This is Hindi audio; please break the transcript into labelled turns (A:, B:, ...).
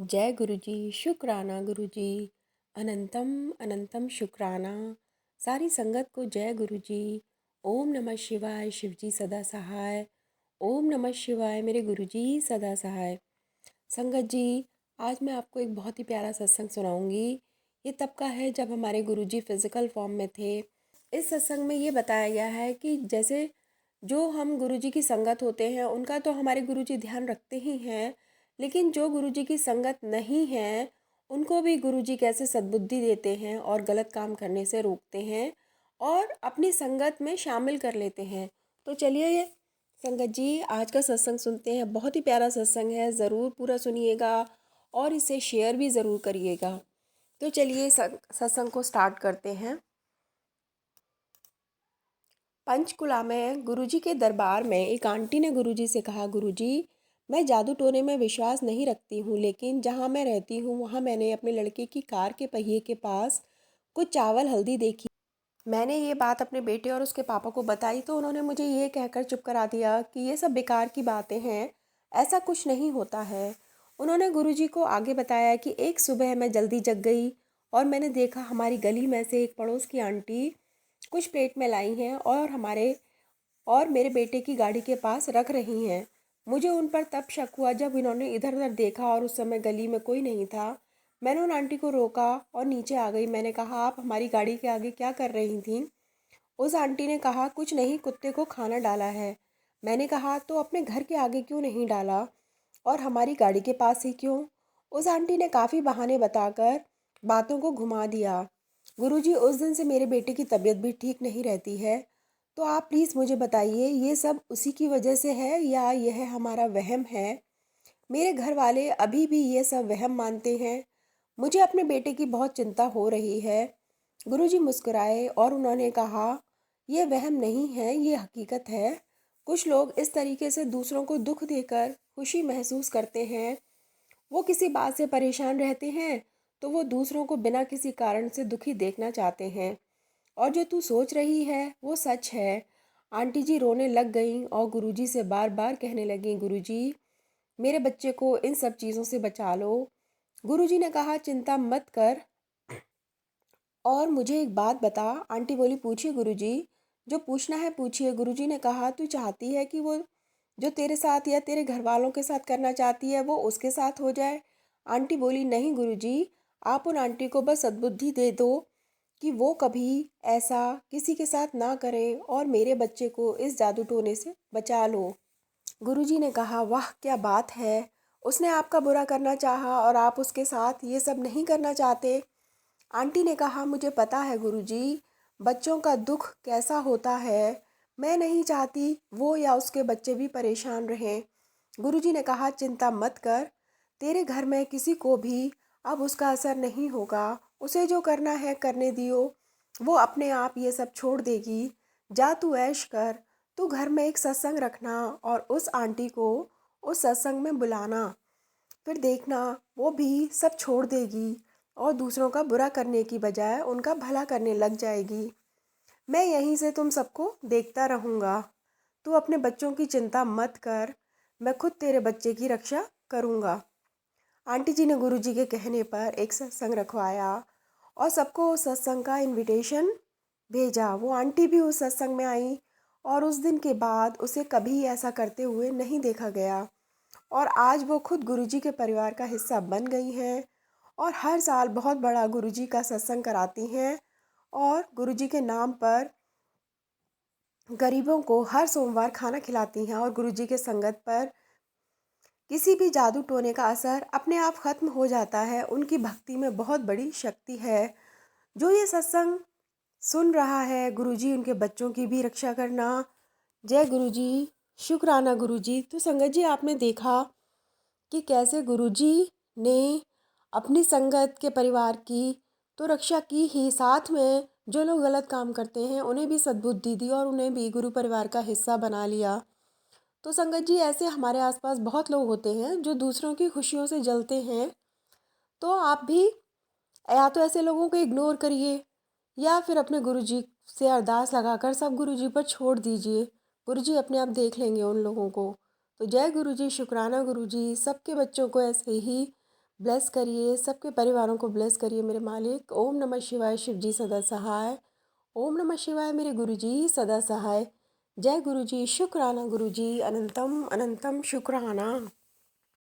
A: जय गुरु जी। शुक्राना गुरु जी। अनंतम अनंतम शुक्राना। सारी संगत को जय गुरु जी। ओम नमः शिवाय। शिव जी सदा सहाय। ओम नमः शिवाय। मेरे गुरु जी सदा सहाय। संगत जी, आज मैं आपको एक बहुत ही प्यारा सत्संग सुनाऊंगी। ये तब का है जब हमारे गुरु जी फिजिकल फॉर्म में थे। इस सत्संग में ये बताया गया है कि जैसे जो हम गुरु जी की संगत होते हैं उनका तो हमारे गुरु जी ध्यान रखते ही हैं, लेकिन जो गुरु जी की संगत नहीं है उनको भी गुरु जी कैसे सद्बुद्धि देते हैं और गलत काम करने से रोकते हैं और अपनी संगत में शामिल कर लेते हैं। तो चलिए ये संगत जी आज का सत्संग सुनते हैं। बहुत ही प्यारा सत्संग है, ज़रूर पूरा सुनिएगा और इसे शेयर भी ज़रूर करिएगा। तो चलिए सत्संग को स्टार्ट करते हैं। पंचकुला में गुरुजी के दरबार में एक आंटी ने गुरुजी से कहा, गुरुजी मैं जादू टोने में विश्वास नहीं रखती हूँ, लेकिन जहाँ मैं रहती हूँ वहाँ मैंने अपने लड़के की कार के पहिए के पास कुछ चावल हल्दी देखी। मैंने ये बात अपने बेटे और उसके पापा को बताई तो उन्होंने मुझे ये कहकर चुप करा दिया कि ये सब बेकार की बातें हैं, ऐसा कुछ नहीं होता है। उन्होंने गुरुजी को आगे बताया कि एक सुबह मैं जल्दी जग गई और मैंने देखा हमारी गली में से एक पड़ोस की आंटी कुछ प्लेट में लाई हैं और मेरे बेटे की गाड़ी के पास रख रही हैं। मुझे उन पर तब शक हुआ जब इन्होंने इधर उधर देखा और उस समय गली में कोई नहीं था। मैंने उन आंटी को रोका और नीचे आ गई। मैंने कहा, आप हमारी गाड़ी के आगे क्या कर रही थीं? उस आंटी ने कहा, कुछ नहीं, कुत्ते को खाना डाला है। मैंने कहा, तो अपने घर के आगे क्यों नहीं डाला और हमारी गाड़ी के पास ही क्यों? उस आंटी ने काफ़ी बहाने बताकर बातों को घुमा दिया। गुरुजी, उस दिन से मेरे बेटे की तबीयत भी ठीक नहीं रहती है, तो आप प्लीज़ मुझे बताइए ये सब उसी की वजह से है या यह हमारा वहम है? मेरे घर वाले अभी भी ये सब वहम मानते हैं। मुझे अपने बेटे की बहुत चिंता हो रही है। गुरुजी मुस्कुराए और उन्होंने कहा, यह वहम नहीं है, ये हकीकत है। कुछ लोग इस तरीके से दूसरों को दुख देकर खुशी महसूस करते हैं। वो किसी बात से परेशान रहते हैं तो वो दूसरों को बिना किसी कारण से दुखी देखना चाहते हैं। और जो तू सोच रही है वो सच है। आंटी जी रोने लग गईं और गुरुजी से बार बार कहने लगीं, गुरुजी मेरे बच्चे को इन सब चीज़ों से बचा लो। गुरुजी ने कहा, चिंता मत कर और मुझे एक बात बता। आंटी बोली, पूछिए गुरुजी, जो पूछना है पूछिए। गुरुजी ने कहा, तू चाहती है कि वो जो तेरे साथ या तेरे घर वालों के साथ करना चाहती है वो उसके साथ हो जाए? आंटी बोली, नहीं गुरुजी, आप उन आंटी को बस सद्बुद्धि दे दो कि वो कभी ऐसा किसी के साथ ना करें और मेरे बच्चे को इस जादू टोने से बचा लो। गुरुजी ने कहा, वाह क्या बात है, उसने आपका बुरा करना चाहा और आप उसके साथ ये सब नहीं करना चाहते। आंटी ने कहा, मुझे पता है गुरुजी, बच्चों का दुख कैसा होता है। मैं नहीं चाहती वो या उसके बच्चे भी परेशान रहें। गुरुजी ने कहा, चिंता मत कर, तेरे घर में किसी को भी अब उसका असर नहीं होगा। उसे जो करना है करने दियो, वो अपने आप ये सब छोड़ देगी। जा तू ऐश कर। तू घर में एक सत्संग रखना और उस आंटी को उस सत्संग में बुलाना, फिर देखना वो भी सब छोड़ देगी और दूसरों का बुरा करने की बजाय उनका भला करने लग जाएगी। मैं यहीं से तुम सबको देखता रहूँगा। तू अपने बच्चों की चिंता मत कर, मैं खुद तेरे बच्चे की रक्षा करूँगा। आंटी जी ने गुरुजी के कहने पर एक सत्संग रखवाया और सबको उस सत्संग का इनविटेशन भेजा। वो आंटी भी उस सत्संग में आई और उस दिन के बाद उसे कभी ऐसा करते हुए नहीं देखा गया और आज वो खुद गुरुजी के परिवार का हिस्सा बन गई हैं और हर साल बहुत बड़ा गुरुजी का सत्संग कराती हैं और गुरुजी के नाम पर गरीबों को हर सोमवार खाना खिलाती हैं और गुरुजी के संगत पर किसी भी जादू टोने का असर अपने आप खत्म हो जाता है। उनकी भक्ति में बहुत बड़ी शक्ति है। जो ये सत्संग सुन रहा है, गुरुजी उनके बच्चों की भी रक्षा करना। जय गुरुजी। शुक्राना गुरुजी। तो संगत जी, आपने देखा कि कैसे गुरुजी ने अपनी संगत के परिवार की तो रक्षा की ही, साथ में जो लोग गलत काम करते हैं उन्हें भी सद्बुद्धि दी और उन्हें भी गुरु परिवार का हिस्सा बना लिया। तो संगत जी, ऐसे हमारे आसपास बहुत लोग होते हैं जो दूसरों की खुशियों से जलते हैं। तो आप भी या तो ऐसे लोगों को इग्नोर करिए या फिर अपने गुरुजी से अरदास लगाकर सब गुरुजी पर छोड़ दीजिए। गुरुजी अपने आप देख लेंगे उन लोगों को। तो जय गुरुजी। शुक्राना गुरुजी। सबके बच्चों को ऐसे ही ब्लेस करिए, सबके परिवारों को ब्लेस करिए मेरे मालिक। ओम नमः शिवाय, शिव जी सदा सहाय। ओम नमः शिवाय, मेरे गुरुजी सदा सहाय। जय गुरुजी, शुक्राना गुरुजी, अनंतम अनंतम शुक्राना।